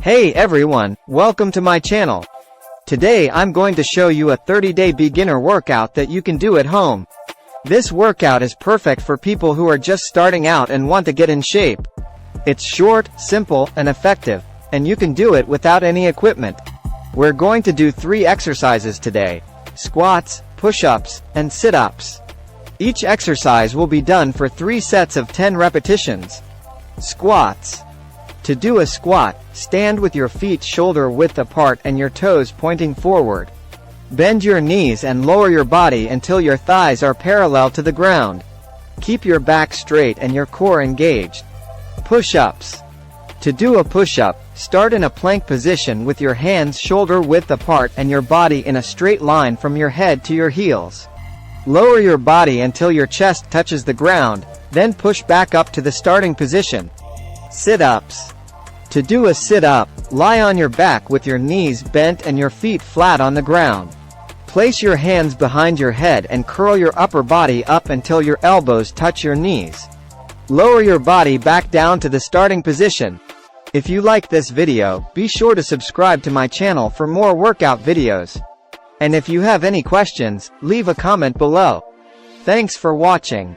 Hey everyone, welcome to my channel. Today I'm going to show you a 30-day beginner workout that you can do at home. This workout is perfect for people who are just starting out and want to get in shape. It's short, simple, and effective, and you can do it without any equipment. We're going to do 3 exercises today: squats, push-ups, and sit-ups. Each exercise will be done for 3 sets of 10 repetitions. Squats. To do a squat, stand with your feet shoulder-width apart and your toes pointing forward. Bend your knees and lower your body until your thighs are parallel to the ground. Keep your back straight and your core engaged. Push-ups. To do a push-up, start in a plank position with your hands shoulder-width apart and your body in a straight line from your head to your heels. Lower your body until your chest touches the ground, then push back up to the starting position. Sit-ups. To do a sit-up, lie on your back with your knees bent and your feet flat on the ground. Place your hands behind your head and curl your upper body up until your elbows touch your knees. Lower your body back down to the starting position. If you like this video, be sure to subscribe to my channel for more workout videos. And if you have any questions, leave a comment below. Thanks for watching.